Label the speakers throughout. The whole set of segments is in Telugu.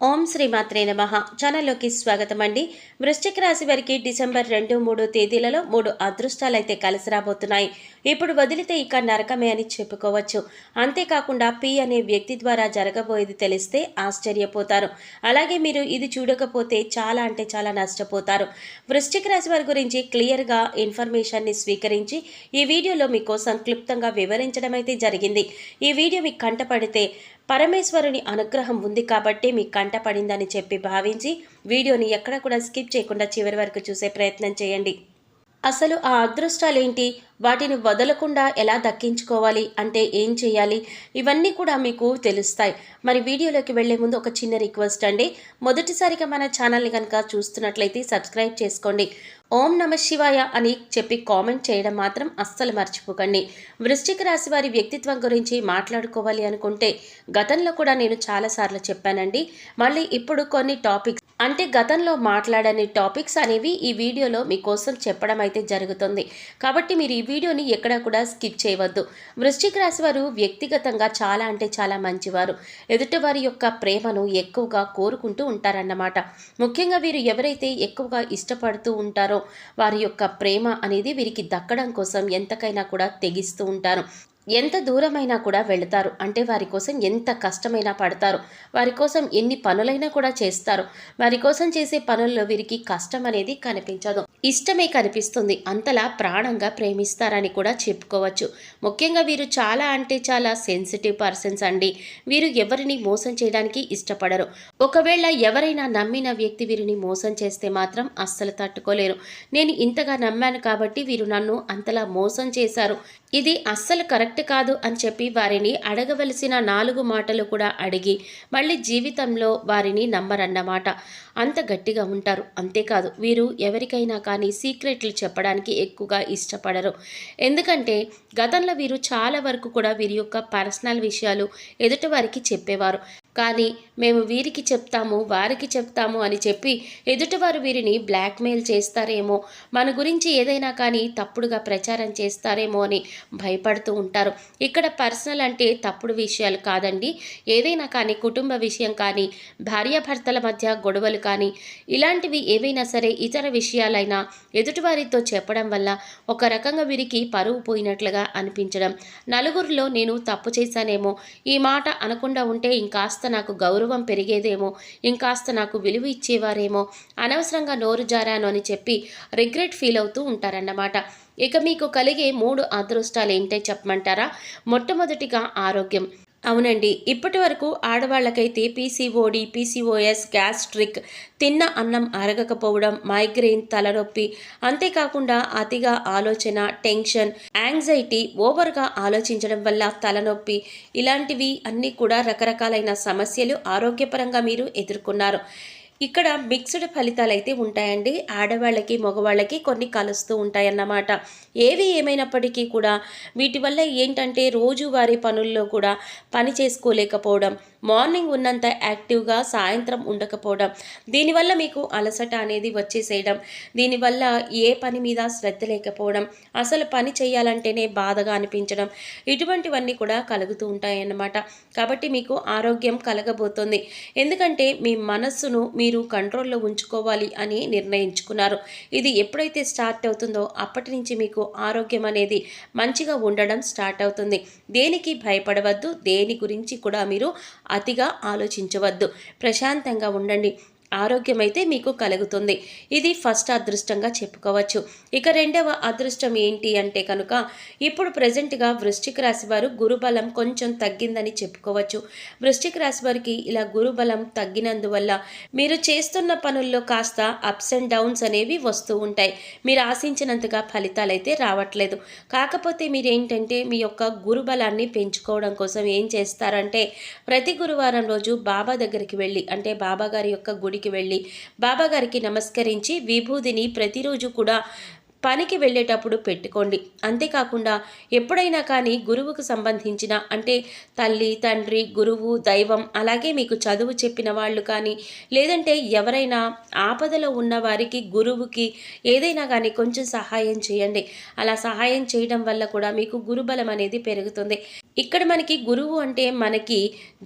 Speaker 1: ఓం శ్రీ మాత్రే నమః. ఛానల్లోకి స్వాగతం అండి. వృశ్చిక రాశి వారికి డిసెంబర్ 2, 3 తేదీలలో 3 అదృష్టాలైతే కలిసి రాబోతున్నాయి. ఇప్పుడు వదిలితే ఇక నరకమే అని చెప్పుకోవచ్చు. అంతేకాకుండా పి అనే వ్యక్తి ద్వారా జరగబోయేది తెలిస్తే ఆశ్చర్యపోతారు. అలాగే మీరు ఇది చూడకపోతే చాలా అంటే చాలా నష్టపోతారు. వృశ్చిక రాశి వారి గురించి క్లియర్గా ఇన్ఫర్మేషన్ని స్వీకరించి ఈ వీడియోలో మీకోసం క్లుప్తంగా వివరించడం అయితే జరిగింది. ఈ వీడియో మీకు కంటపడితే పరమేశ్వరుని అనుగ్రహం ఉంది కాబట్టి మీకు కంటపడిందని చెప్పి భావించి వీడియోని ఎక్కడ కూడా స్కిప్ చేయకుండా చివరి వరకు చూసే ప్రయత్నం చేయండి. అసలు ఆ అదృష్టాలేంటి, వాటిని వదలకుండా ఎలా దక్కించుకోవాలి అంటే ఏం చేయాలి, ఇవన్నీ కూడా మీకు తెలుస్తాయి. మరి వీడియోలోకి వెళ్లే ముందు ఒక చిన్న రిక్వెస్ట్ అండి. మొదటిసారిగా మన ఛానల్ని కనుక చూస్తున్నట్లయితే సబ్స్క్రైబ్ చేసుకోండి. ఓం నమ శివాయ అని చెప్పి కామెంట్ చేయడం మాత్రం అస్సలు మర్చిపోకండి. వృశ్చిక రాశి వారి వ్యక్తిత్వం గురించి మాట్లాడుకోవాలి అనుకుంటే గతంలో కూడా నేను చాలాసార్లు చెప్పానండి. మళ్ళీ ఇప్పుడు కొన్ని టాపిక్స్ అంటే గతంలో మాట్లాడని టాపిక్స్ అనేవి ఈ వీడియోలో మీకోసం చెప్పడం అయితే జరుగుతుంది. కాబట్టి మీరు ఈ వీడియోని ఎక్కడా కూడా స్కిప్ చేయవద్దు. వృశ్చిక రాశి వారు వ్యక్తిగతంగా చాలా అంటే చాలా మంచివారు. ఎదుటి వారి యొక్క ప్రేమను ఎక్కువగా కోరుకుంటూ ఉంటారన్నమాట. ముఖ్యంగా వీరు ఎవరైతే ఎక్కువగా ఇష్టపడుతూ ఉంటారో వారి యొక్క ప్రేమ అనేది వీరికి దక్కడం కోసం ఎంతకైనా కూడా తెగిస్తూ ఉంటారు. ఎంత దూరమైనా కూడా వెళతారు. అంటే వారి కోసం ఎంత కష్టమైనా పడతారు. వారి కోసం ఎన్ని పనులైనా కూడా చేస్తారు. వారి కోసం చేసే పనుల్లో వీరికి కష్టం అనేది కనిపించదు, ఇష్టమే కనిపిస్తుంది. అంతలా ప్రాణంగా ప్రేమిస్తారని కూడా చెప్పుకోవచ్చు. ముఖ్యంగా వీరు చాలా అంటే చాలా సెన్సిటివ్ పర్సన్స్ అండి. వీరు ఎవరిని మోసం చేయడానికి ఇష్టపడరు. ఒకవేళ ఎవరైనా నమ్మిన వ్యక్తి వీరిని మోసం చేస్తే మాత్రం అస్సలు తట్టుకోలేరు. నేను ఇంతగా నమ్మాను కాబట్టి వీరు నన్ను అంతలా మోసం చేశారు, ఇది అస్సలు కరెక్ట్ కాదు అని చెప్పి వారిని అడగవలసిన 4 మాటలు కూడా అడిగి మళ్ళీ జీవితంలో వారిని నమ్మరన్నమాట. అంత గట్టిగా ఉంటారు. అంతేకాదు వీరు ఎవరికైనా కానీ సీక్రెట్లు చెప్పడానికి ఎక్కువగా ఇష్టపడరు. ఎందుకంటే గతంలో వీరు చాలా వరకు కూడా వీరి యొక్క పర్సనల్ విషయాలు ఎదుటి వారికి చెప్పేవారు. కానీ మేము వీరికి చెప్తాము, వారికి చెప్తాము అని చెప్పి ఎదుటివారు వీరిని బ్లాక్మెయిల్ చేస్తారేమో, మన గురించి ఏదైనా కానీ తప్పుడుగా ప్రచారం చేస్తారేమో అని భయపడుతూ ఉంటారు. ఇక్కడ పర్సనల్ అంటే తప్పుడు విషయాలు కాదండి. ఏదైనా కానీ కుటుంబ విషయం కానీ, భార్యాభర్తల మధ్య గొడవలు కానీ, ఇలాంటివి ఏవైనా సరే ఇతర విషయాలైనా ఎదుటివారితో చెప్పడం వల్ల ఒక రకంగా వీరికి పరువు పోయినట్లుగా అనిపించడం, నలుగురిలో నేను తప్పు చేశానేమో, ఈ మాట అనకుండా ఉంటే ఇంకాస్త నాకు గౌరవం పెరిగేదేమో, ఇంకాస్త నాకు విలువ ఇచ్చేవారేమో, అనవసరంగా నోరు జారాను అని చెప్పి రిగ్రెట్ ఫీల్ అవుతూ ఉంటారన్నమాట. ఇక మీకు కలిగే 3 అదృష్టాలు ఏంటో చెప్పమంటారా? మొట్టమొదటిగా ఆరోగ్యం. అవునండి, ఇప్పటి వరకు ఆడవాళ్ళకైతే పీసీఓడి, పీసీఓఎస్, గ్యాస్ట్రిక్, తిన్న అన్నం అరగకపోవడం, మైగ్రెయిన్, తలనొప్పి, అంతేకాకుండా అతిగా ఆలోచన, టెన్షన్, యాంగ్జైటీ, ఓవర్గా ఆలోచించడం వల్ల తలనొప్పి, ఇలాంటివి అన్నీ కూడా రకరకాలైన సమస్యలు ఆరోగ్యపరంగా మీరు ఎదుర్కొన్నారు. ఇక్కడ మిక్స్డ్ ఫలితాలు అయితే ఉంటాయండి. ఆడవాళ్ళకి మగవాళ్ళకి కొన్ని కలుస్తూ ఉంటాయన్నమాట. ఏవి ఏమైనప్పటికీ కూడా వీటి వల్ల ఏంటంటే రోజువారీ పనుల్లో కూడా పని చేసుకోలేకపోవడం, మార్నింగ్ ఉన్నంత యాక్టివ్గా సాయంత్రం ఉండకపోవడం, దీనివల్ల మీకు అలసట అనేది వచ్చేసేయడం, దీనివల్ల ఏ పని మీద శ్రద్ధ లేకపోవడం, అసలు పని చేయాలంటేనే బాధగా అనిపించడం, ఇటువంటివన్నీ కూడా కలుగుతూ ఉంటాయన్నమాట. కాబట్టి మీకు ఆరోగ్యం కలగబోతుంది. ఎందుకంటే మీ మనస్సును మీరు కంట్రోల్లో ఉంచుకోవాలి అని నిర్ణయించుకున్నారు. ఇది ఎప్పుడైతే స్టార్ట్ అవుతుందో అప్పటి నుంచి మీకు ఆరోగ్యం అనేది మంచిగా ఉండడం స్టార్ట్ అవుతుంది. దేనికి భయపడవద్దు, దేని గురించి కూడా మీరు అతిగా ఆలోచించవద్దు. ప్రశాంతంగా ఉండండి. ఆరోగ్యం అయితే మీకు కలుగుతుంది. ఇది ఫస్ట్ అదృష్టంగా చెప్పుకోవచ్చు. ఇక రెండవ అదృష్టం ఏంటి అంటే కనుక ఇప్పుడు ప్రజెంట్గా వృశ్చిక రాశి వారు గురుబలం కొంచెం తగ్గిందని చెప్పుకోవచ్చు. వృశ్చిక రాశి వారికి ఇలా గురుబలం తగ్గినందువల్ల మీరు చేస్తున్న పనుల్లో కాస్త అప్స్ అండ్ డౌన్స్ అనేవి వస్తూ ఉంటాయి. మీరు ఆశించినంతగా ఫలితాలు అయితే రావట్లేదు. కాకపోతే మీరేంటంటే మీ యొక్క గురుబలాన్ని పెంచుకోవడం కోసం ఏం చేస్తారంటే ప్రతి గురువారం రోజు బాబా దగ్గరికి వెళ్ళి, అంటే బాబా గారి యొక్క గుడికి వెళ్ళి బాబాగారికి నమస్కరించి విభూదిని ప్రతిరోజు కూడా పనికి వెళ్ళేటప్పుడు పెట్టుకోండి. అంతేకాకుండా ఎప్పుడైనా కానీ గురువుకు సంబంధించిన అంటే తల్లి, తండ్రి, గురువు, దైవం అలాగే మీకు చదువు చెప్పిన వాళ్ళు కానీ లేదంటే ఎవరైనా ఆపదలో ఉన్న వారికి గురువుకి ఏదైనా కానీ కొంచెం సహాయం చేయండి. అలా సహాయం చేయడం వల్ల కూడా మీకు గురుబలం అనేది పెరుగుతుంది. ఇక్కడ మనకి గురువు అంటే మనకి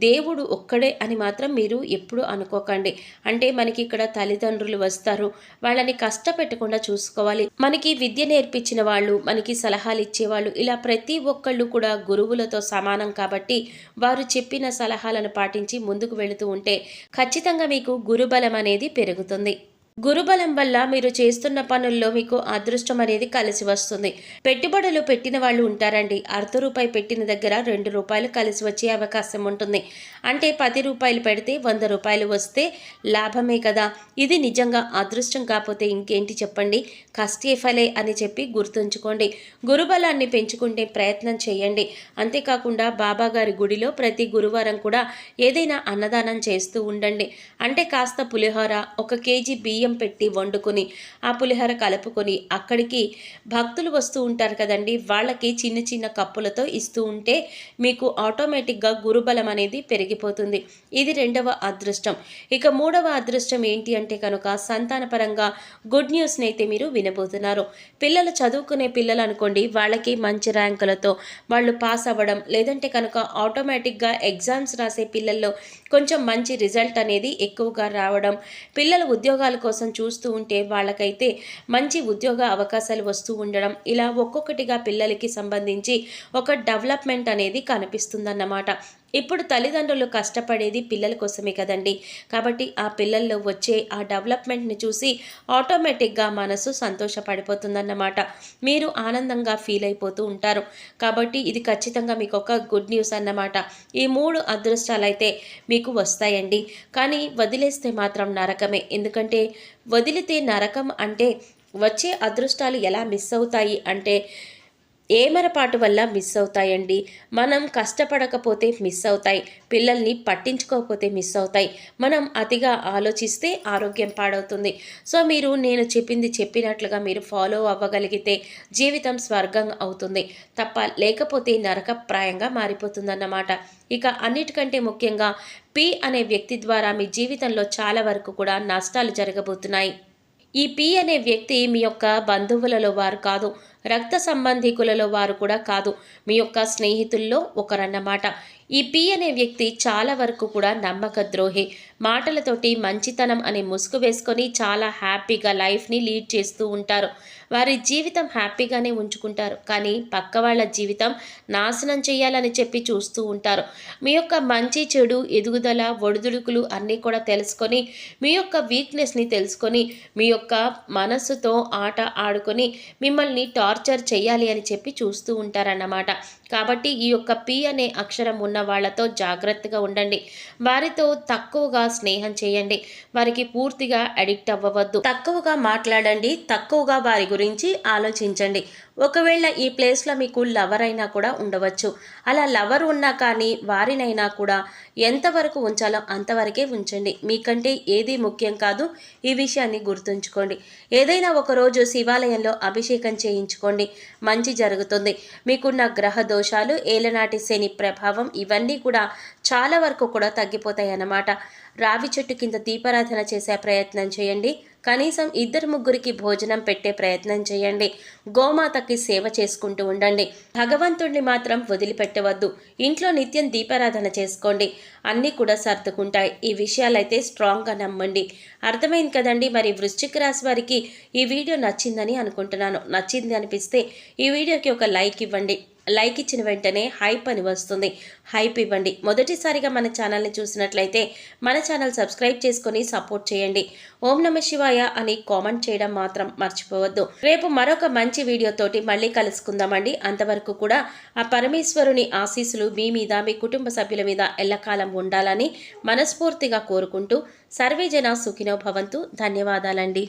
Speaker 1: దేవుడు ఒక్కడే అని మాత్రం మీరు ఎప్పుడు అనుకోకండి. అంటే మనకి ఇక్కడ తల్లిదండ్రులు వస్తారు, వాళ్ళని కష్టపెట్టకుండా చూసుకోవాలి. మనకి విద్య నేర్పించిన వాళ్ళు, మనకి సలహాలు ఇచ్చేవాళ్ళు, ఇలా ప్రతి ఒక్కళ్ళు కూడా గురువులతో సమానం కాబట్టి వారు చెప్పిన సలహాలను పాటించి ముందుకు వెళుతూ ఉంటే ఖచ్చితంగా మీకు గురుబలం అనేది పెరుగుతుంది. గురుబలం వల్ల మీరు చేస్తున్న పనుల్లో మీకు అదృష్టం అనేది కలిసి వస్తుంది. పెట్టుబడులు పెట్టిన వాళ్ళు ఉంటారండి. ₹1 పెట్టిన దగ్గర ₹2 కలిసి వచ్చే అవకాశం ఉంటుంది. అంటే ₹10 పెడితే ₹100 వస్తే లాభమే కదా. ఇది నిజంగా అదృష్టం కాకపోతే ఇంకేంటి చెప్పండి. కష్టే ఫలే అని చెప్పి గుర్తుంచుకోండి. గురుబలాన్ని పెంచుకుంటే ప్రయత్నం చేయండి. అంతేకాకుండా బాబాగారి గుడిలో ప్రతి గురువారం కూడా ఏదైనా అన్నదానం చేస్తూ ఉండండి. అంటే కాస్త పులిహోర, 1 కేజీ బియ్యం పెట్టి వండుకొని ఆ పులిహోర కలుపుకొని అక్కడికి భక్తులు వస్తూ ఉంటారు కదండి, వాళ్ళకి చిన్న చిన్న కప్పులతో ఇస్తూ ఉంటే మీకు ఆటోమేటిక్గా గురుబలం అనేది పెరిగిపోతుంది. ఇది 2వ అదృష్టం. ఇక 3వ అదృష్టం ఏంటి అంటే కనుక సంతానపరంగా గుడ్ న్యూస్ని అయితే మీరు వినబోతున్నారు. పిల్లలు చదువుకునే పిల్లలు అనుకోండి, వాళ్ళకి మంచి ర్యాంకులతో వాళ్ళు పాస్ అవ్వడం లేదంటే కనుక ఆటోమేటిక్గా ఎగ్జామ్స్ రాసే పిల్లల్లో కొంచెం మంచి రిజల్ట్ అనేది ఎక్కువగా రావడం, పిల్లల ఉద్యోగాల కోసం చూస్తూ ఉంటే వాళ్ళకైతే మంచి ఉద్యోగ అవకాశాలు వస్తూ ఉండడం, ఇలా ఒక్కొక్కటిగా పిల్లలకి సంబంధించి ఒక డెవలప్మెంట్ అనేది కనిపిస్తుందన్నమాట. ఇప్పుడు తల్లిదండ్రులు కష్టపడేది పిల్లల కోసమే కదండి. కాబట్టి ఆ పిల్లల్లో వచ్చే ఆ డెవలప్మెంట్ని చూసి ఆటోమేటిక్గా మనసు సంతోషపడిపోతుందన్నమాట. మీరు ఆనందంగా ఫీల్ అయిపోతూ ఉంటారు. కాబట్టి ఇది ఖచ్చితంగా మీకు ఒక గుడ్ న్యూస్ అన్నమాట. ఈ 3 అదృష్టాలైతే మీకు వస్తాయండి. కానీ వదిలేస్తే మాత్రం నరకమే. ఎందుకంటే వదిలితే నరకం అంటే వచ్చే అదృష్టాలు ఎలా మిస్ అవుతాయి అంటే ఏమరపాటు వల్ల మిస్ అవుతాయండి. మనం కష్టపడకపోతే మిస్ అవుతాయి. పిల్లల్ని పట్టించుకోకపోతే మిస్ అవుతాయి. మనం అతిగా ఆలోచిస్తే ఆరోగ్యం పాడవుతుంది. సో మీరు నేను చెప్పింది చెప్పినట్లుగా మీరు ఫాలో అవ్వగలిగితే జీవితం స్వర్గం అవుతుంది తప్ప లేకపోతే నరకప్రాయంగా మారిపోతుందన్నమాట. ఇక అన్నిటికంటే ముఖ్యంగా పి అనే వ్యక్తి ద్వారా మీ జీవితంలో చాలా వరకు కూడా నష్టాలు జరగబోతున్నాయి. ఈ పి అనే వ్యక్తి మీ యొక్క బంధువులలో వారు కాదు, రక్త సంబంధికులలో వారు కూడా కాదు, మీ యొక్క స్నేహితుల్లో ఒకరన్నమాట. ఈ పి అనే వ్యక్తి చాలా వరకు కూడా నమ్మక ద్రోహి. మాటలతోటి మంచితనం అనే ముసుగు వేసుకొని చాలా హ్యాపీగా లైఫ్ని లీడ్ చేస్తూ ఉంటారు. వారి జీవితం హ్యాపీగానే ఉంచుకుంటారు, కానీ పక్క వాళ్ళ జీవితం నాశనం చేయాలని చెప్పి చూస్తూ ఉంటారు. మీ యొక్క మంచి చెడు ఎదుగుదల ఒడిదుడుకులు అన్నీ కూడా తెలుసుకొని మీ యొక్క వీక్నెస్ని తెలుసుకొని మీ యొక్క మనస్సుతో ఆట ఆడుకొని మిమ్మల్ని టార్చర్ చేయాలి అని చెప్పి చూస్తూ ఉంటారన్నమాట. కాబట్టి ఈ యొక్క పి అనే అక్షరం ఉన్న వాళ్ళతో జాగ్రత్తగా ఉండండి. వారితో తక్కువగా స్నేహం చేయండి. వారికి పూర్తిగా అడిక్ట్ అవ్వవద్దు. తక్కువగా మాట్లాడండి. తక్కువగా వారి గురించి ఆలోచించండి. ఒకవేళ ఈ ప్లేస్లో మీకు లవర్ అయినా కూడా ఉండవచ్చు. అలా లవర్ ఉన్నా కానీ వారినైనా కూడా ఎంతవరకు ఉంచాలో అంతవరకే ఉంచండి. మీకంటే ఏది ముఖ్యం కాదు. ఈ విషయాన్ని గుర్తుంచుకోండి. ఏదైనా ఒకరోజు శివాలయంలో అభిషేకం చేయించుకోండి, మంచి జరుగుతుంది. మీకున్న గ్రహ దోషాలు, ఏలనాటి శని ప్రభావం ఇవన్నీ కూడా చాలా వరకు కూడా తగ్గిపోతాయి అన్నమాట. రావి చెట్టు కింద దీపారాధన చేసే ప్రయత్నం చేయండి. కనీసం 2-3కి భోజనం పెట్టే ప్రయత్నం చేయండి. గోమాతకి సేవ చేసుకుంటూ ఉండండి. భగవంతుడిని మాత్రం వదిలిపెట్టవద్దు. ఇంట్లో నిత్యం దీపారాధన చేసుకోండి. అన్నీ కూడా సర్దుకుంటాయి. ఈ విషయాలైతే స్ట్రాంగ్గా నమ్మండి. అర్థమైంది కదండి. మరి వృశ్చిక రాశి వారికి ఈ వీడియో నచ్చిందని అనుకుంటున్నాను. నచ్చింది అనిపిస్తే ఈ వీడియోకి ఒక లైక్ ఇవ్వండి. లైక్ ఇచ్చిన వెంటనే హైప్ అని వస్తుంది. హైప్ ఇవ్వండి. మొదటిసారిగా మన ఛానల్ని చూసినట్లయితే మన ఛానల్ సబ్స్క్రైబ్ చేసుకొని సపోర్ట్ చేయండి. ఓం నమ శివాయ అని కామెంట్ చేయడం మాత్రం మర్చిపోవద్దు. రేపు మరొక మంచి వీడియోతోటి మళ్ళీ కలుసుకుందామండి. అంతవరకు కూడా ఆ పరమేశ్వరుని ఆశీస్సులు మీ మీద, మీ కుటుంబ సభ్యుల మీద ఎల్లకాలం ఉండాలని మనస్ఫూర్తిగా కోరుకుంటూ సర్వేజన సుఖినో భవంతు. ధన్యవాదాలండి.